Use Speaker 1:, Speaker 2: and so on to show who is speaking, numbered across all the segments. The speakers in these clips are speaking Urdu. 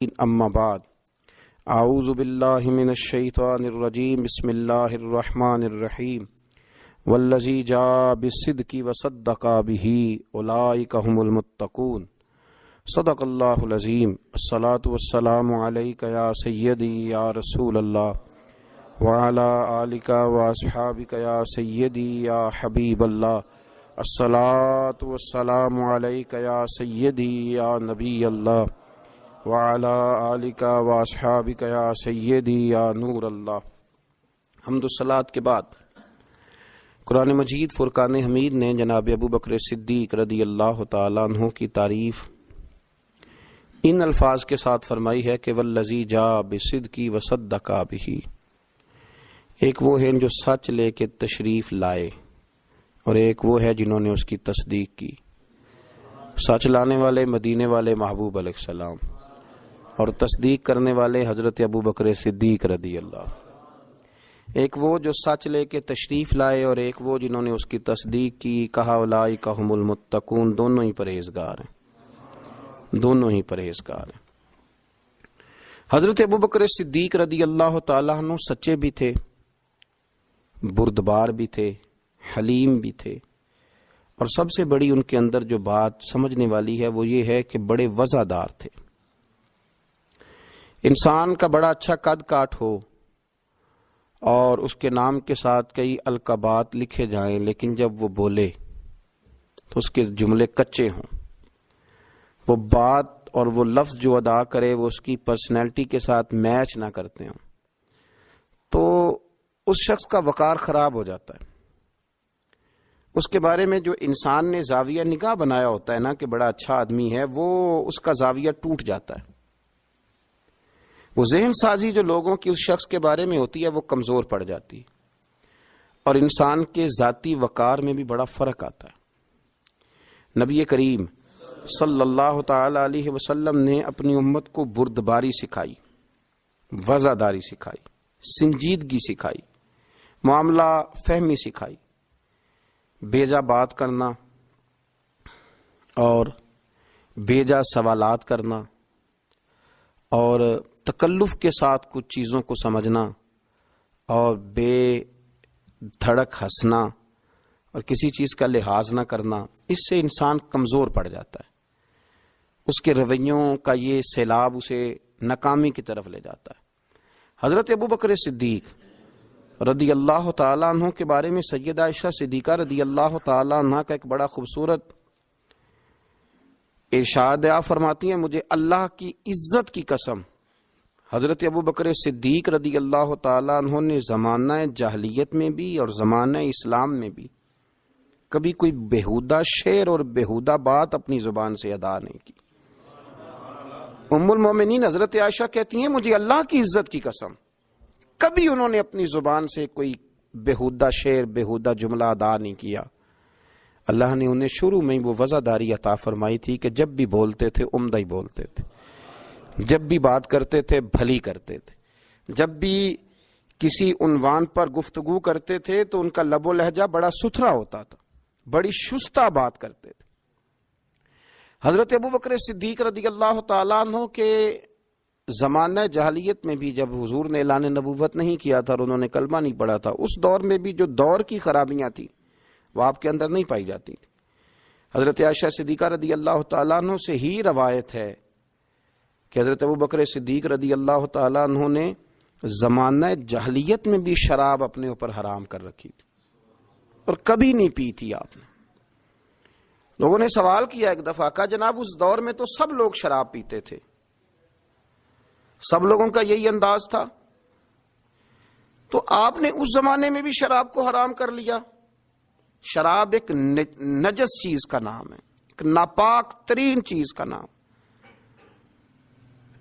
Speaker 1: اما بعد اعوذ باللہ من الشیطان الرجیم بسم اللہ الرحمن الرحیم والذی جاء بالصدق وصدق به اولئک هم المتقون صدق اللہ العظیم۔ الصلاۃ والسلام علیک یا سیدی یا رسول اللہ وعلی آلک واصحابک یا سیدی یا حبیب اللہ۔ الصلاۃ والسلام علیک یا سیدی یا نبی اللہ وعلی آلک واصحابک یا سیدی یا نور اللہ۔ حمد و صلاۃ کے بعد قرآن مجید فرقان حمید نے جناب ابو بکر صدیق رضی اللہ تعالیٰ عنہ کی تعریف ان الفاظ کے ساتھ فرمائی ہے کہ والذی جاء بصدق وصدق بہ، ایک وہ ہیں جو سچ لے کے تشریف لائے اور ایک وہ ہے جنہوں نے اس کی تصدیق کی۔ سچ لانے والے مدینے والے محبوب علیہ السلام اور تصدیق کرنے والے حضرت ابو بکر صدیق رضی اللہ۔ ایک وہ جو سچ لے کے تشریف لائے اور ایک وہ جنہوں نے اس کی تصدیق کی۔ کہا اولئک هم المتقون، دونوں ہی پرہیزگار ہیں، دونوں ہی پرہیزگار ہیں۔ حضرت ابو بکر صدیق رضی اللہ تعالیٰ عنہ سچے بھی تھے، بردبار بھی تھے، حلیم بھی تھے، اور سب سے بڑی ان کے اندر جو بات سمجھنے والی ہے وہ یہ ہے کہ بڑے وفادار تھے۔ انسان کا بڑا اچھا قد کاٹ ہو اور اس کے نام کے ساتھ کئی القابات لکھے جائیں، لیکن جب وہ بولے تو اس کے جملے کچے ہوں، وہ بات اور وہ لفظ جو ادا کرے وہ اس کی پرسنالٹی کے ساتھ میچ نہ کرتے ہوں، تو اس شخص کا وقار خراب ہو جاتا ہے۔ اس کے بارے میں جو انسان نے زاویہ نگاہ بنایا ہوتا ہے نا کہ بڑا اچھا آدمی ہے، وہ اس کا زاویہ ٹوٹ جاتا ہے۔ وہ ذہن سازی جو لوگوں کی اس شخص کے بارے میں ہوتی ہے وہ کمزور پڑ جاتی ہے، اور انسان کے ذاتی وقار میں بھی بڑا فرق آتا ہے۔ نبی کریم صلی اللہ تعالی علیہ وسلم نے اپنی امت کو بردباری سکھائی، وفاداری سکھائی، سنجیدگی سکھائی، معاملہ فہمی سکھائی، بیجا بات کرنا اور بیجا سوالات کرنا اور تکلف کے ساتھ کچھ چیزوں کو سمجھنا اور بے دھڑک ہنسنا اور کسی چیز کا لحاظ نہ کرنا، اس سے انسان کمزور پڑ جاتا ہے۔ اس کے رویوں کا یہ سیلاب اسے ناکامی کی طرف لے جاتا ہے۔ حضرت ابو بکر صدیق رضی اللہ تعالیٰ عنہ کے بارے میں سیدہ عائشہ صدیقہ رضی اللہ تعالیٰ عنہ کا ایک بڑا خوبصورت ارشاد آپ فرماتی ہیں، مجھے اللہ کی عزت کی قسم، حضرت ابو بکر صدیق رضی اللہ تعالیٰ عنہ نے زمانہ جاہلیت میں بھی اور زمانہ اسلام میں بھی کبھی کوئی بےہودہ شعر اور بےہودہ بات اپنی زبان سے ادا نہیں کی۔ ام المومنین حضرت عائشہ کہتی ہیں، مجھے اللہ کی عزت کی قسم، کبھی انہوں نے اپنی زبان سے کوئی بےہودہ شعر بےہودہ جملہ ادا نہیں کیا۔ اللہ نے انہیں شروع میں ہی وہ وفاداری عطا فرمائی تھی کہ جب بھی بولتے تھے عمدہ ہی بولتے تھے، جب بھی بات کرتے تھے بھلی کرتے تھے، جب بھی کسی عنوان پر گفتگو کرتے تھے تو ان کا لب و لہجہ بڑا ستھرا ہوتا تھا، بڑی شستہ بات کرتے تھے۔ حضرت ابو بکر صدیق رضی اللہ تعالیٰ عنہ کے زمانہ جاہلیت میں بھی جب حضور نے اعلان نبوت نہیں کیا تھا اور انہوں نے کلمہ نہیں پڑھا تھا، اس دور میں بھی جو دور کی خرابیاں تھیں وہ آپ کے اندر نہیں پائی جاتی تھی۔ حضرت عائشہ صدیقہ رضی اللہ تعالیٰ عنہ سے ہی روایت ہے کہ حضرت ابو بکر صدیق رضی اللہ تعالیٰ عنہ نے زمانہ جاہلیت میں بھی شراب اپنے اوپر حرام کر رکھی تھی اور کبھی نہیں پی تھی آپ نے۔ لوگوں نے سوال کیا ایک دفعہ، کہا جناب اس دور میں تو سب لوگ شراب پیتے تھے، سب لوگوں کا یہی انداز تھا، تو آپ نے اس زمانے میں بھی شراب کو حرام کر لیا؟ شراب ایک نجس چیز کا نام ہے، ایک ناپاک ترین چیز کا نام۔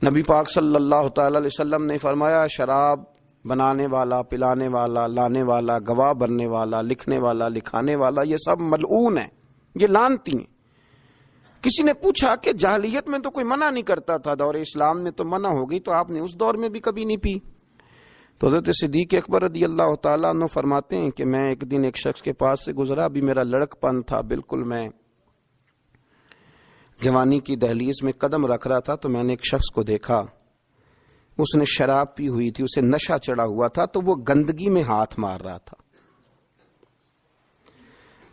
Speaker 1: نبی پاک صلی اللہ تعالی علیہ وسلم نے فرمایا، شراب بنانے والا، پلانے والا، لانے والا، گواہ بننے والا، لکھنے والا، لکھانے والا، یہ سب ملعون ہیں، یہ لعنتی ہیں۔ کسی نے پوچھا کہ جاہلیت میں تو کوئی منع نہیں کرتا تھا، دور اسلام میں تو منع ہو گئی، تو آپ نے اس دور میں بھی کبھی نہیں پی؟ تو حضرت صدیق اکبر رضی اللہ تعالیٰ عنہ فرماتے ہیں کہ میں ایک دن ایک شخص کے پاس سے گزرا، بھی میرا لڑک پن تھا، بالکل میں جوانی کی دہلیز میں قدم رکھ رہا تھا تو میں نے ایک شخص کو دیکھا، اس نے شراب پی ہوئی تھی، اسے نشہ چڑھا ہوا تھا، تو وہ گندگی میں ہاتھ مار رہا تھا،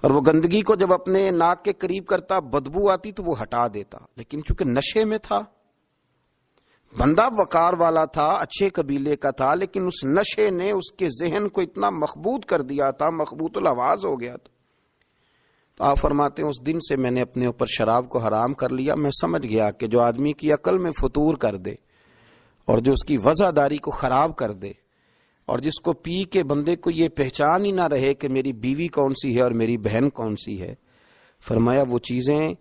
Speaker 1: اور وہ گندگی کو جب اپنے ناک کے قریب کرتا بدبو آتی تو وہ ہٹا دیتا، لیکن چونکہ نشے میں تھا، بندہ وقار والا تھا، اچھے قبیلے کا تھا، لیکن اس نشے نے اس کے ذہن کو اتنا مخبوط کر دیا تھا، مخبوط الحواس ہو گیا تھا۔ تو آپ فرماتے ہیں اس دن سے میں نے اپنے اوپر شراب کو حرام کر لیا۔ میں سمجھ گیا کہ جو آدمی کی عقل میں فطور کر دے اور جو اس کی وضعداری کو خراب کر دے، اور جس کو پی کے بندے کو یہ پہچان ہی نہ رہے کہ میری بیوی کون سی ہے اور میری بہن کون سی ہے، فرمایا وہ چیزیں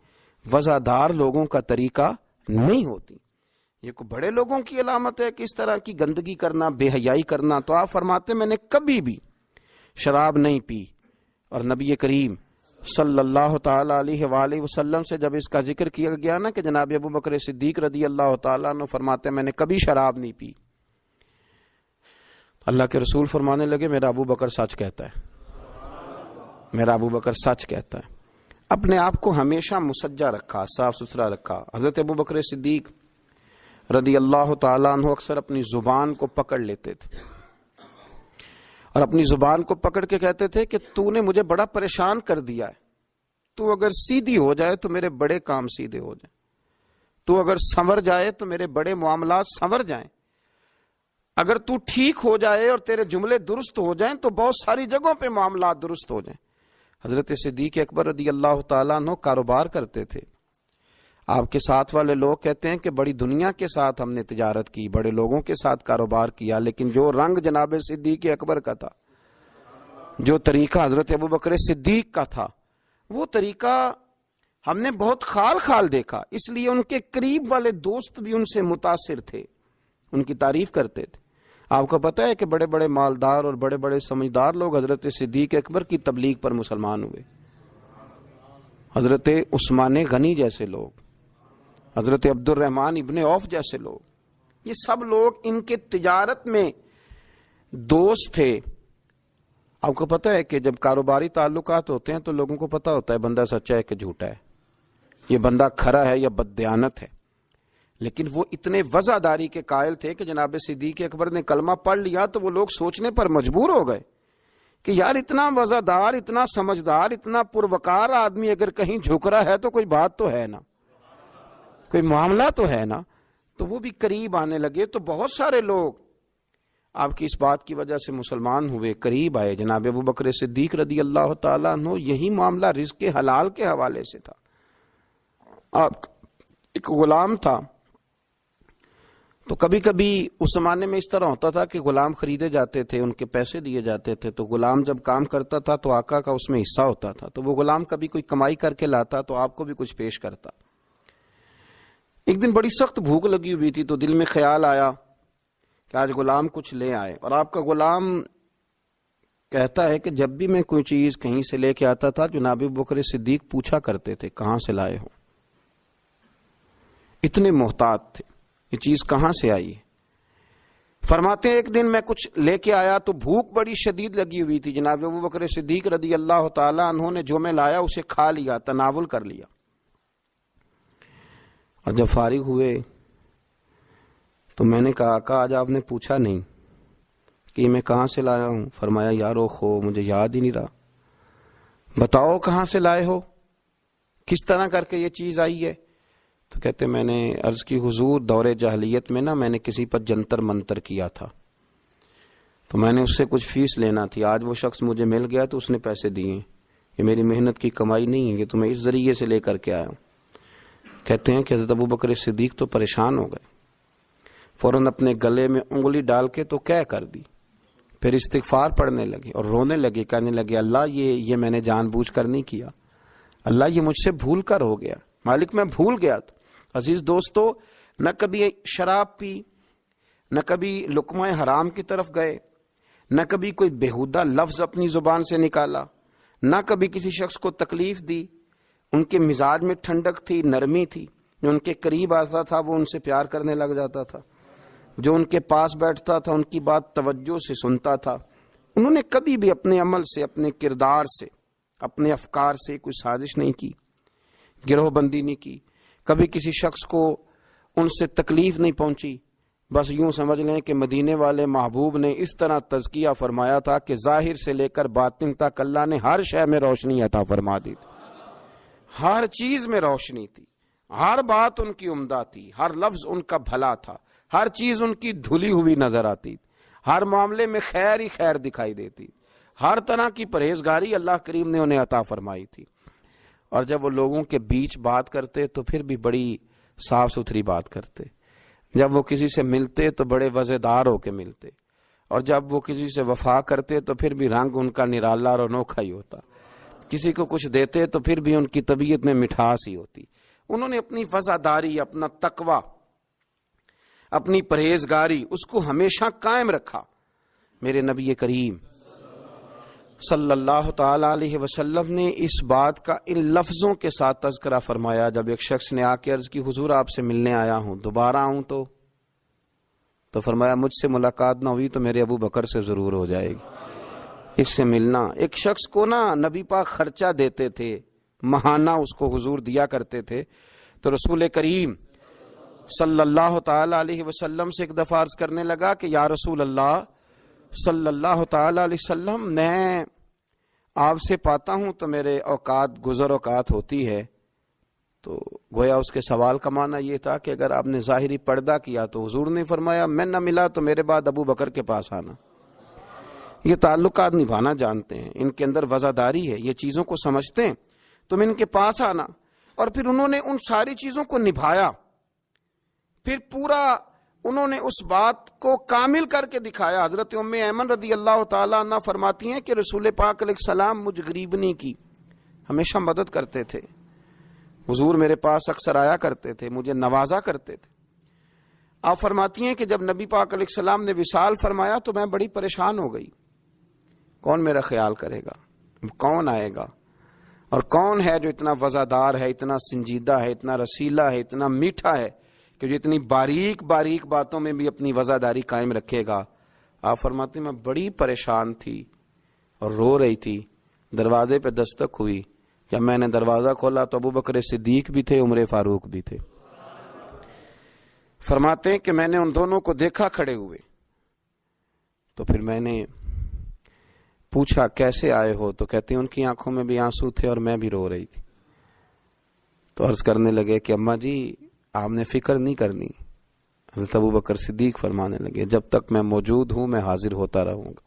Speaker 1: وضعدار لوگوں کا طریقہ نہیں ہوتی۔ یہ کوئی بڑے لوگوں کی علامت ہے کہ اس طرح کی گندگی کرنا، بے حیائی کرنا۔ تو آپ فرماتے میں نے کبھی بھی شراب نہیں پی، اور نبی کریم صلی اللہ تعالی علیہ وآلہ وسلم سے جب اس کا ذکر کیا گیا نا کہ جناب ابو بکر صدیق رضی اللہ تعالیٰ عنہ فرماتے میں نے کبھی شراب نہیں پی، اللہ کے رسول فرمانے لگے میرا ابو بکر سچ کہتا ہے، میرا ابو بکر سچ کہتا ہے۔ اپنے آپ کو ہمیشہ مسجع رکھا، صاف ستھرا رکھا۔ حضرت ابو بکر صدیق رضی اللہ تعالیٰ عنہ اکثر اپنی زبان کو پکڑ لیتے تھے، اور اپنی زبان کو پکڑ کے کہتے تھے کہ تو نے مجھے بڑا پریشان کر دیا ہے، تو اگر سیدھی ہو جائے تو میرے بڑے کام سیدھے ہو جائیں، تو اگر سنور جائے تو میرے بڑے معاملات سنور جائیں، اگر تو ٹھیک ہو جائے اور تیرے جملے درست ہو جائیں تو بہت ساری جگہوں پہ معاملات درست ہو جائیں۔ حضرت صدیق اکبر رضی اللہ تعالیٰ عنہ کاروبار کرتے تھے۔ آپ کے ساتھ والے لوگ کہتے ہیں کہ بڑی دنیا کے ساتھ ہم نے تجارت کی، بڑے لوگوں کے ساتھ کاروبار کیا، لیکن جو رنگ جناب صدیق اکبر کا تھا، جو طریقہ حضرت ابو بکر صدیق کا تھا، وہ طریقہ ہم نے بہت خال خال دیکھا، اس لیے ان کے قریب والے دوست بھی ان سے متاثر تھے، ان کی تعریف کرتے تھے۔ آپ کو پتہ ہے کہ بڑے بڑے مالدار اور بڑے بڑے سمجھدار لوگ حضرت صدیق اکبر کی تبلیغ پر مسلمان ہوئے، حضرت عثمان غنی جیسے لوگ، حضرت عبد الرحمن ابن عوف جیسے لوگ، یہ سب لوگ ان کے تجارت میں دوست تھے۔ آپ کو پتہ ہے کہ جب کاروباری تعلقات ہوتے ہیں تو لوگوں کو پتہ ہوتا ہے بندہ سچا ہے کہ جھوٹا ہے، یہ بندہ کھرا ہے یا بددیانت ہے، لیکن وہ اتنے وضعداری کے قائل تھے کہ جناب صدیق اکبر نے کلمہ پڑھ لیا تو وہ لوگ سوچنے پر مجبور ہو گئے کہ یار اتنا وضعدار، اتنا سمجھدار، اتنا پروقار آدمی اگر کہیں جھک رہا ہے تو کوئی بات تو ہے نا، کوئی معاملہ تو ہے نا۔ تو وہ بھی قریب آنے لگے، تو بہت سارے لوگ آپ کی اس بات کی وجہ سے مسلمان ہوئے، قریب آئے۔ جناب ابو بکر صدیق رضی اللہ تعالیٰ عنہ یہی معاملہ رزق حلال کے حوالے سے تھا۔ آپ ایک غلام تھا، تو کبھی کبھی اس زمانے میں اس طرح ہوتا تھا کہ غلام خریدے جاتے تھے، ان کے پیسے دیے جاتے تھے، تو غلام جب کام کرتا تھا تو آقا کا اس میں حصہ ہوتا تھا، تو وہ غلام کبھی کوئی کمائی کر کے لاتا تو آپ کو بھی کچھ پیش کرتا۔ ایک دن بڑی سخت بھوک لگی ہوئی تھی تو دل میں خیال آیا کہ آج غلام کچھ لے آئے، اور آپ کا غلام کہتا ہے کہ جب بھی میں کوئی چیز کہیں سے لے کے آتا تھا جناب ابو بکر صدیق پوچھا کرتے تھے کہاں سے لائے ہو، اتنے محتاط تھے، یہ چیز کہاں سے آئی ہے۔ فرماتے ہیں ایک دن میں کچھ لے کے آیا تو بھوک بڑی شدید لگی ہوئی تھی، جناب ابو بکر صدیق رضی اللہ تعالیٰ عنہ نے جو میں لایا اسے کھا لیا، تناول کر لیا، اور جب فارغ ہوئے تو میں نے کہا آقا آج آپ نے پوچھا نہیں کہ میں کہاں سے لایا ہوں۔ فرمایا یارو خو مجھے یاد ہی نہیں رہا، بتاؤ کہاں سے لائے ہو، کس طرح کر کے یہ چیز آئی ہے۔ تو کہتے میں نے عرض کی حضور دور جاہلیت میں نا میں نے کسی پر جنتر منتر کیا تھا، تو میں نے اس سے کچھ فیس لینا تھی، آج وہ شخص مجھے مل گیا تو اس نے پیسے دیے، یہ میری محنت کی کمائی نہیں ہے، یہ تو میں اس ذریعے سے لے کر کے آیا ہوں۔ کہتے ہیں کہ حضرت ابو بکر صدیق تو پریشان ہو گئے، فوراً اپنے گلے میں انگلی ڈال کے تو کہہ کر دی، پھر استغفار پڑھنے لگے اور رونے لگے، کہنے لگے اللہ یہ میں نے جان بوجھ کر نہیں کیا، اللہ یہ مجھ سے بھول کر ہو گیا، مالک میں بھول گیا تھا۔ عزیز دوستو، نہ کبھی شراب پی، نہ کبھی لقمہ حرام کی طرف گئے، نہ کبھی کوئی بےہودہ لفظ اپنی زبان سے نکالا، نہ کبھی کسی شخص کو تکلیف دی، ان کے مزاج میں ٹھنڈک تھی، نرمی تھی، جو ان کے قریب آتا تھا وہ ان سے پیار کرنے لگ جاتا تھا، جو ان کے پاس بیٹھتا تھا ان کی بات توجہ سے سنتا تھا۔ انہوں نے کبھی بھی اپنے عمل سے، اپنے کردار سے، اپنے افکار سے کوئی سازش نہیں کی، گروہ بندی نہیں کی، کبھی کسی شخص کو ان سے تکلیف نہیں پہنچی. بس یوں سمجھ لیں کہ مدینے والے محبوب نے اس طرح تزکیہ فرمایا تھا کہ ظاہر سے لے کر باطن تک اللہ نے ہر شے میں روشنی عطا فرما دی تھی. ہر چیز میں روشنی تھی، ہر بات ان کی عمدہ تھی، ہر لفظ ان کا بھلا تھا، ہر چیز ان کی دھلی ہوئی نظر آتی تھی، ہر معاملے میں خیر ہی خیر دکھائی دیتی، ہر طرح کی پرہیزگاری اللہ کریم نے انہیں عطا فرمائی تھی. اور جب وہ لوگوں کے بیچ بات کرتے تو پھر بھی بڑی صاف ستھری بات کرتے. جب وہ کسی سے ملتے تو بڑے وزیدار ہو کے ملتے، اور جب وہ کسی سے وفا کرتے تو پھر بھی رنگ ان کا نرالا اور انوکھا ہی ہوتا. کسی کو کچھ دیتے تو پھر بھی ان کی طبیعت میں مٹھاس ہی ہوتی. انہوں نے اپنی وفاداری، اپنا تقوی، اپنی پرہیزگاری اس کو ہمیشہ قائم رکھا. میرے نبی کریم صلی اللہ تعالی علیہ وسلم نے اس بات کا ان لفظوں کے ساتھ تذکرہ فرمایا جب ایک شخص نے آ کے عرض کی حضور آپ سے ملنے آیا ہوں، دوبارہ آؤں تو فرمایا مجھ سے ملاقات نہ ہوئی تو میرے ابو بکر سے ضرور ہو جائے گی، اس سے ملنا. ایک شخص کو نا نبی پاک خرچہ دیتے تھے، ماہانہ اس کو حضور دیا کرتے تھے. تو رسول کریم صلی اللہ تعالی علیہ وسلم سے ایک دفعہ عرض کرنے لگا کہ یا رسول اللہ صلی اللہ تعالی علیہ وسلم، میں آپ سے پاتا ہوں تو میرے اوقات گزر اوقات ہوتی ہے. تو گویا اس کے سوال کا معنی یہ تھا کہ اگر آپ نے ظاہری پردہ کیا تو حضور نے فرمایا میں نہ ملا تو میرے بعد ابو بکر کے پاس آنا. یہ تعلقات نبھانا جانتے ہیں، ان کے اندر وفاداری ہے، یہ چیزوں کو سمجھتے ہیں، تم ان کے پاس آنا. اور پھر انہوں نے ان ساری چیزوں کو نبھایا، پھر پورا انہوں نے اس بات کو کامل کر کے دکھایا. حضرت ام ایمن رضی اللہ تعالیٰ عنہ فرماتی ہیں کہ رسول پاک علیہ السلام مجھ غریبنی کی ہمیشہ مدد کرتے تھے. حضور میرے پاس اکثر آیا کرتے تھے، مجھے نوازا کرتے تھے. آپ فرماتی ہیں کہ جب نبی پاک علیہ السلام نے وصال فرمایا تو میں بڑی پریشان ہو گئی. کون میرا خیال کرے گا، کون آئے گا، اور کون ہے جو اتنا وفادار ہے، اتنا سنجیدہ ہے، اتنا رسیلا ہے، اتنا میٹھا ہے کہ جو اتنی باریک باریک باتوں میں بھی اپنی وفاداری قائم رکھے گا. آپ فرماتے میں بڑی پریشان تھی اور رو رہی تھی. دروازے پہ دستک ہوئی، جب میں نے دروازہ کھولا تو ابو بکر صدیق بھی تھے، عمر فاروق بھی تھے. فرماتے ہیں کہ میں نے ان دونوں کو دیکھا کھڑے ہوئے، تو پھر میں نے پوچھا کیسے آئے ہو، تو کہتے ہیں ان کی آنکھوں میں بھی آنسو تھے اور میں بھی رو رہی تھی. تو عرض کرنے لگے کہ اماں جی آپ نے فکر نہیں کرنی. حضرت ابو بکر صدیق فرمانے لگے جب تک میں موجود ہوں میں حاضر ہوتا رہوں گا،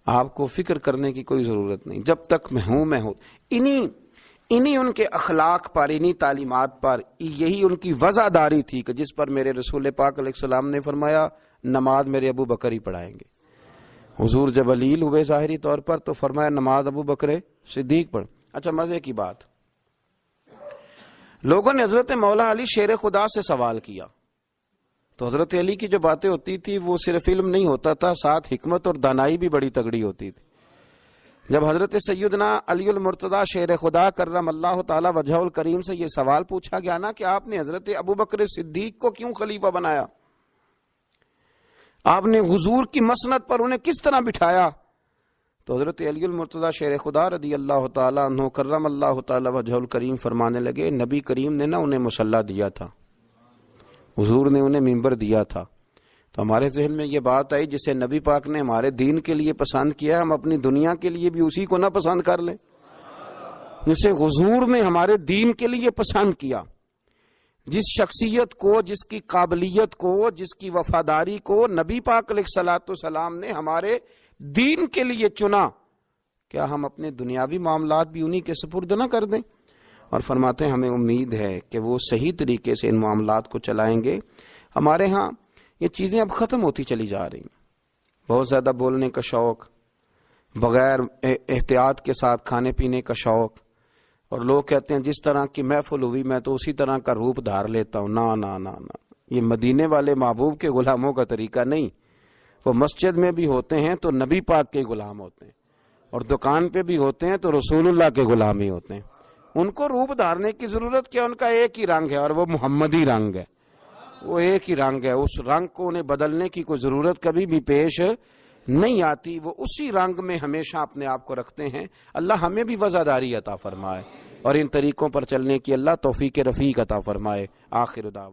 Speaker 1: آپ کو فکر کرنے کی کوئی ضرورت نہیں، جب تک میں ہوں میں ہوں. انہی ان کے اخلاق پر، انہی تعلیمات پر، یہی ان کی وفاداری تھی کہ جس پر میرے رسول پاک علیہ السلام نے فرمایا نماز میرے ابو بکر ہی پڑھائیں گے. حضور جب علیل ہوئے ظاہری طور پر تو فرمایا نماز ابو بکر صدیق پڑھ. اچھا مزے کی بات، لوگوں نے حضرت مولا علی شیر خدا سے سوال کیا تو حضرت علی کی جو باتیں ہوتی تھی وہ صرف علم نہیں ہوتا تھا، ساتھ حکمت اور دانائی بھی بڑی تگڑی ہوتی تھی. جب حضرت سیدنا علی المرتضی شیر خدا کرم اللہ تعالی وجہہ الکریم سے یہ سوال پوچھا گیا نا کہ آپ نے حضرت ابو بکر صدیق کو کیوں خلیفہ بنایا، آپ نے حضور کی مسند پر انہیں کس طرح بٹھایا، تو حضرت علی المرتضی شیر خدا رضی اللہ تعالیٰ عنہ کرم اللہ تعالی وجہ الکریم فرمانے لگے نبی کریم نے نا انہیں مصلی دیا تھا، حضور نے انہیں ممبر دیا تھا. تو ہمارے ذہن میں یہ بات آئی جسے نبی پاک نے ہمارے دین کے لیے پسند کیا ہم اپنی دنیا کے لیے بھی اسی کو نہ پسند کر لیں. جسے حضور نے ہمارے دین کے لیے پسند کیا، جس شخصیت کو، جس کی قابلیت کو، جس کی وفاداری کو نبی پاک علیہ الصلوۃ والسلام نے ہمارے دین کے لیے چنا، کیا ہم اپنے دنیاوی معاملات بھی انہی کے سپرد نہ کر دیں؟ اور فرماتے ہیں ہمیں امید ہے کہ وہ صحیح طریقے سے ان معاملات کو چلائیں گے. ہمارے ہاں یہ چیزیں اب ختم ہوتی چلی جا رہی ہیں. بہت زیادہ بولنے کا شوق، بغیر احتیاط کے ساتھ کھانے پینے کا شوق، اور لوگ کہتے ہیں جس طرح کی محفل ہوئی میں تو اسی طرح کا روپ دھار لیتا ہوں. نا نا نا نا، یہ مدینے والے محبوب کے غلاموں کا طریقہ نہیں. وہ مسجد میں بھی ہوتے ہیں تو نبی پاک کے غلام ہوتے ہیں، اور دکان پہ بھی ہوتے ہیں تو رسول اللہ کے غلام ہی ہوتے ہیں. ان کو روپ دھارنے کی ضرورت کیا؟ ان کا ایک ہی رنگ ہے اور وہ محمدی رنگ ہے، وہ ایک ہی رنگ ہے. اس رنگ کو انہیں بدلنے کی کوئی ضرورت کبھی بھی پیش نہیں آتی. وہ اسی رنگ میں ہمیشہ اپنے آپ کو رکھتے ہیں. اللہ ہمیں بھی وفاداری عطا فرمائے. اور ان طریقوں پر چلنے کی اللہ توفیق رفیق عطا فرمائے۔ آخر دعوانا